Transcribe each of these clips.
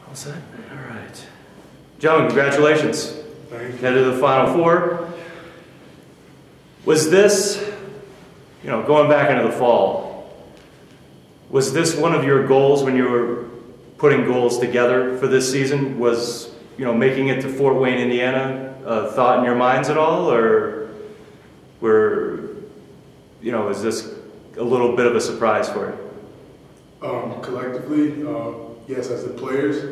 All set? All right. Gentlemen, congratulations. Thank you. Headed to the Final Four. Was this, going back into the fall, was this one of your goals when you were putting goals together for this season? Was, making it to Fort Wayne, Indiana, a thought in your minds at all? Or is this a little bit of a surprise for you? Collectively, yes, as the players,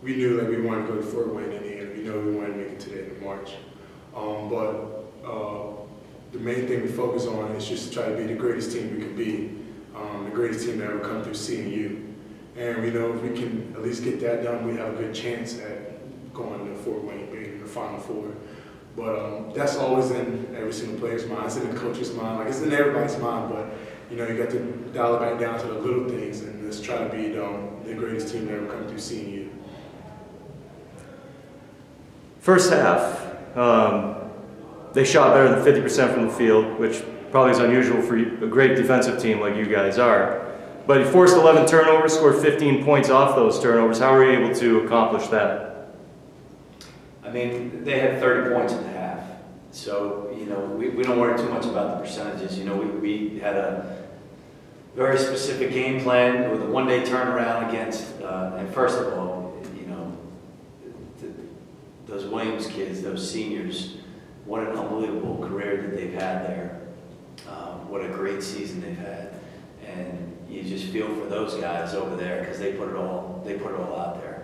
we knew we wanted to go to Fort Wayne, Indiana. We know we wanted to make it to the end of March. The main thing we focus on is just to try to be the greatest team we can be, the greatest team that ever come through CNU. And we know if we can at least get that done, we have a good chance at going to Fort Wayne, being in the Final Four. But that's always in every single player's mind. It's in the coach's mind. It's in everybody's mind. But you got to dial it back down to the little things and just try to be the greatest team that ever come through CNU. First half, they shot better than 50% from the field, which probably is unusual for a great defensive team like you guys are. But you forced 11 turnovers, scored 15 points off those turnovers. How were you able to accomplish that? I mean, they had 30 points in the half. So, we don't worry too much about the percentages. We had a very specific game plan with a one-day turnaround against, and first of all, those Williams kids, those seniors, what an unbelievable career that they've had there. What a great season they've had. And you just feel for those guys over there because they put it all out there.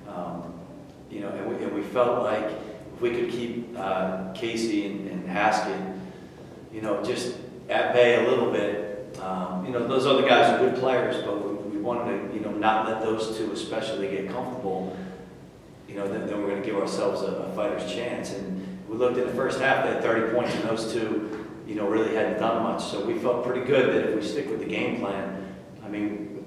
And we felt like if we could keep Casey and Haskett, just at bay a little bit. Those other guys are good players, but we wanted to, not let those two especially get comfortable. Then we're going to give ourselves a fighter's chance. And we looked at the first half; they had 30 points, and those two, really hadn't done much. So we felt pretty good that if we stick with the game plan, I mean,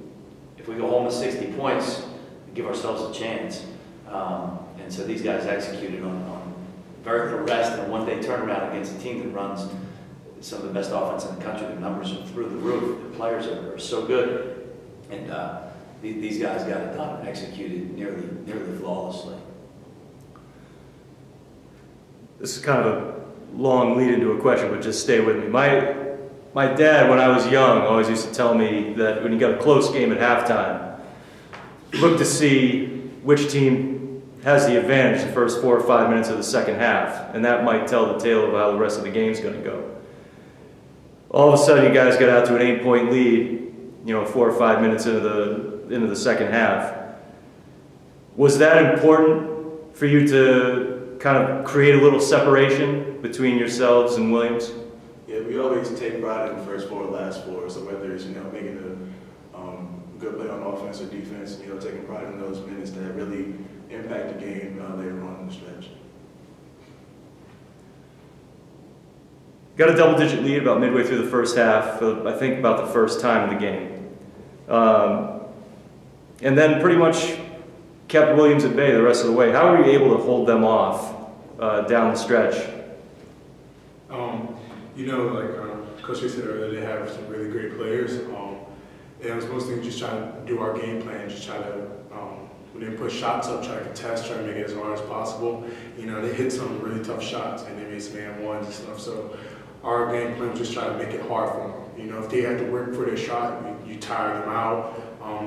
if we go home with 60 points, we give ourselves a chance. And so these guys executed on very little rest and a one-day turnaround against a team that runs some of the best offense in the country. The numbers are through the roof. The players are so good, and these guys got it done and executed nearly flawlessly. This is kind of a long lead into a question, but just stay with me. My dad, when I was young, always used to tell me that when you got a close game at halftime, look to see which team has the advantage the first 4 or 5 minutes of the second half, and that might tell the tale of how the rest of the game's going to go. All of a sudden, you guys got out to an 8-point lead, 4 or 5 minutes into the second half. Was that important for you to kind of create a little separation between yourselves and Williams? Yeah, we always take pride in the first 4 or last 4. So whether it's making a good play on offense or defense, taking pride in those minutes that really impact the game later on in the stretch. Got a double-digit lead about midway through the first half, I think about the first time in the game. And then pretty much kept Williams at bay the rest of the way. How were you able to hold them off down the stretch? Like Coach said earlier, they have some really great players. And it was mostly just trying to do our game plan, just try to, when they put shots up, try to contest, try to make it as hard as possible. They hit some really tough shots and they made some and ones and stuff. So our game plan was just try to make it hard for them. If they had to work for their shot, you tire them out.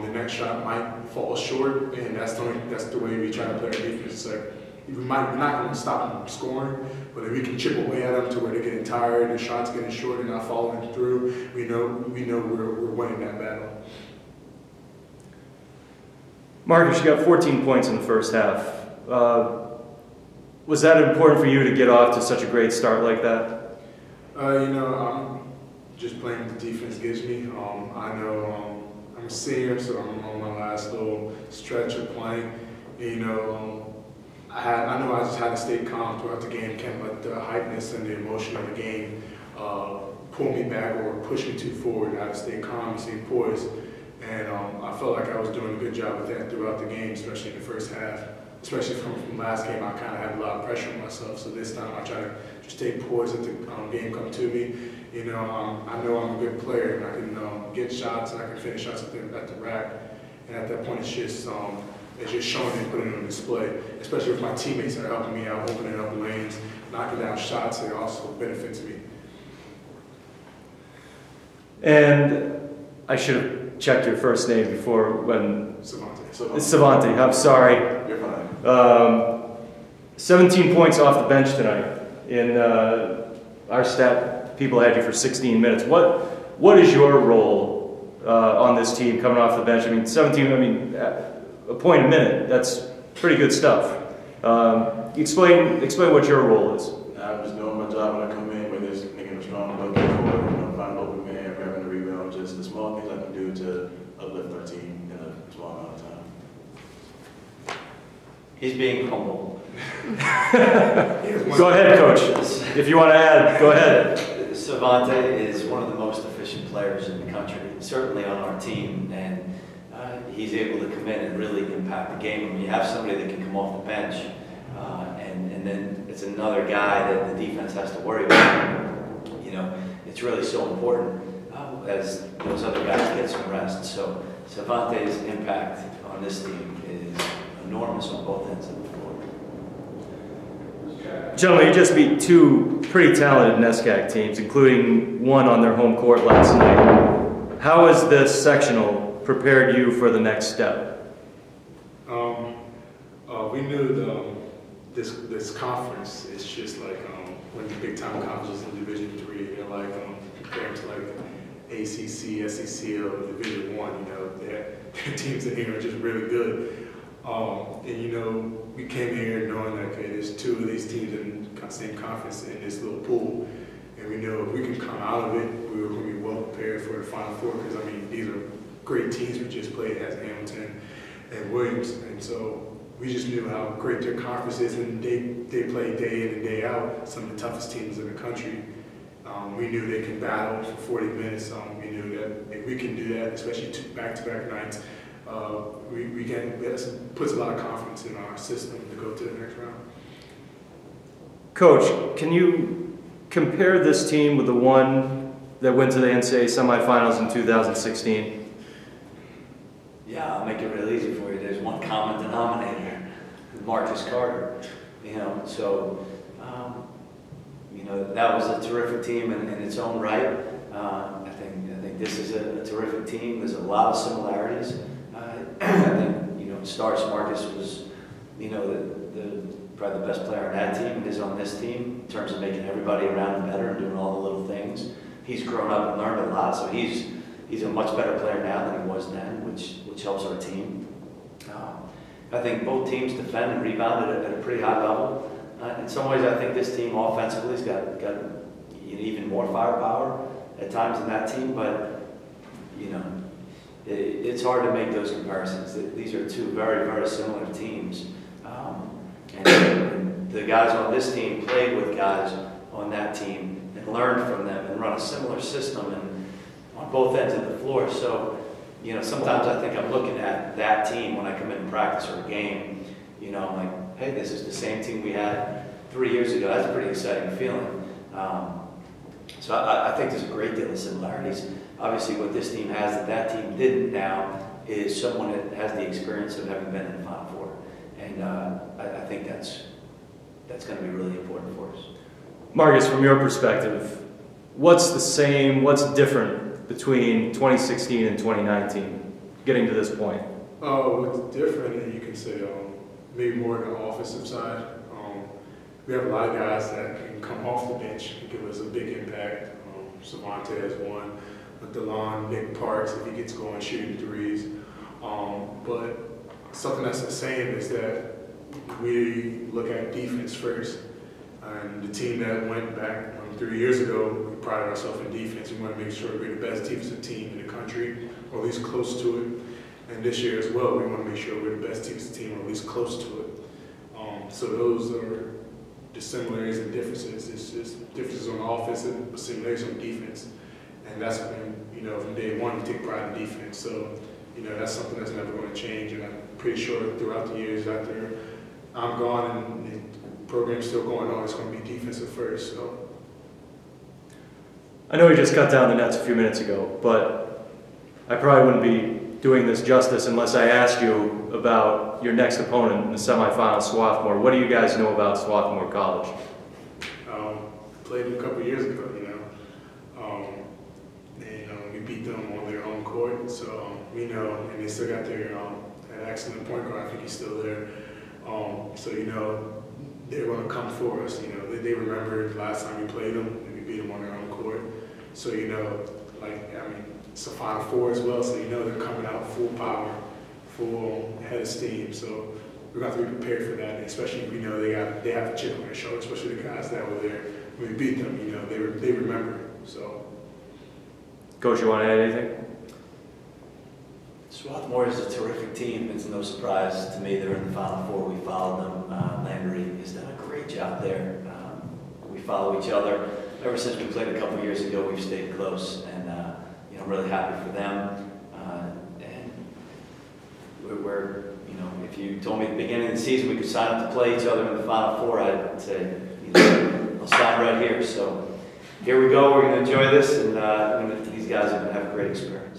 The next shot might fall short, and that's the way we try to play our defense. It's like we're not going to stop them scoring, but if we can chip away at them to where they're getting tired, the shots getting short, and not following through, we know we're winning that battle. Marcus, you got 14 points in the first half. Was that important for you to get off to such a great start like that? I'm just playing what the defense gives me. I know I'm a senior, so I'm on my last little stretch of playing. I know I just had to stay calm throughout the game. Can't let the hypeness and the emotion of the game pull me back or push me too forward. I had to stay calm and stay poised. And I felt like I was doing a good job with that throughout the game, especially in the first half. Especially from last game, I kind of had a lot of pressure on myself. So this time, I try to just stay poised at the game come to me. I know I'm a good player, and I can get shots and I can finish shots at the rack. And at that point, it's just showing and putting it on display, especially with my teammates that are helping me out, opening up lanes, knocking down shots. It also benefits me. And I should have checked your first name before when... Savante. I'm sorry. You're fine. 17 points off the bench tonight. In our stat, people had you for 16 minutes. What is your role on this team coming off the bench? I mean, 17, a point a minute, that's pretty good stuff. Explain what your role is. I'm just doing my job when I come in, whether it's making a strong bucket or finding open man, grabbing the rebound, just the small things I can do to uplift our team in a small amount of time. He's being humble. Go ahead, Coach. If you want to add, go ahead. Savante is one of the most efficient players in the country, certainly on our team, and he's able to come in and really impact the game. When you have somebody that can come off the bench, and then it's another guy that the defense has to worry about, it's really so important as those other guys get some rest. So Savante's impact on this team is enormous on both ends of the floor. Gentlemen, you just beat two pretty talented NESCAC teams, including one on their home court last night. How has this sectional prepared you for the next step? We knew this conference is just like one of the big time conferences in Division III. They're like compared to like ACC, SEC, or Division I. Their teams in here are just really good. And we came here knowing that there's two of these teams in the same conference in this little pool, and we know if we can come out of it, we were going to be well prepared for the Final Four. Because these are great teams we just played as Hamilton and Williams, and so we just knew how great their conference is, and they play day in and day out some of the toughest teams in the country. We knew they could battle for 40 minutes. We knew that if we can do that, especially back-to-back nights, it puts a lot of confidence in our system to go to the next round. Coach, can you compare this team with the one that went to the NCAA semifinals in 2016? Yeah, I'll make it real easy for you. There's one common denominator, Marcus Carter. That was a terrific team in its own right. I think this is a terrific team. There's a lot of similarities. I think Starks Marcus was probably the best player on that team and is on this team in terms of making everybody around him better and doing all the little things. He's grown up and learned a lot, so he's a much better player now than he was then, which helps our team. I think both teams defend and rebound at a pretty high level. In some ways, I think this team offensively has got even more firepower at times than that team, but it's hard to make those comparisons. These are two very, very similar teams. And the guys on this team played with guys on that team and learned from them and run a similar system on both ends of the floor. So, sometimes I think I'm looking at that team when I come in practice or a game, I'm like, hey, this is the same team we had 3 years ago. That's a pretty exciting feeling. So I think there's a great deal of similarities. Obviously, what this team has that team didn't now is someone that has the experience of having been in the Final Four. And I think that's going to be really important for us. Marcus, from your perspective, what's the same, what's different between 2016 and 2019, getting to this point? What's different, you can say, maybe more on the offensive side. We have a lot of guys that can come off the bench and give us a big impact. Savante has one. DeLon, Nick Parks, if he gets going, shooting threes. But something that's the same is that we look at defense first. And the team that went back 3 years ago, we prided ourselves in defense. We want to make sure we're the best defensive team in the country, or at least close to it. And this year as well, we want to make sure we're the best defensive team, or at least close to it. So those are the similarities and differences. It's just differences on offense and similarities on defense. And that's when, from day one, we take pride in defense. So, that's something that's never going to change. And I'm pretty sure throughout the years after I'm gone and the program's still going on, it's going to be defensive first. So, I know we just cut down the nets a few minutes ago, but I probably wouldn't be doing this justice unless I asked you about your next opponent in the semifinal, Swarthmore. What do you guys know about Swarthmore College? Played them a couple years ago, and we beat them on their own court. So we know, and they still got their an excellent point guard. I think he's still there. So they're going to come for us. They remember the last time we played them and we beat them on their own court. So it's a Final Four as well. So they're coming out full power, full head of steam. So we're going to have to be prepared for that, especially if we know they have a chip on their shoulder, especially the guys that were there when we beat them. They remember. So, Coach, you want to add anything? Swarthmore is a terrific team. It's no surprise to me they're in the Final Four. We followed them. Landry has done a great job there. We follow each other. Ever since we played a couple years ago, we've stayed close, and I'm really happy for them. And we're if you told me at the beginning of the season we could sign up to play each other in the Final Four, I'd say, I'll sign right here. So here we go. We're going to enjoy this, and these guys are going to have a great experience.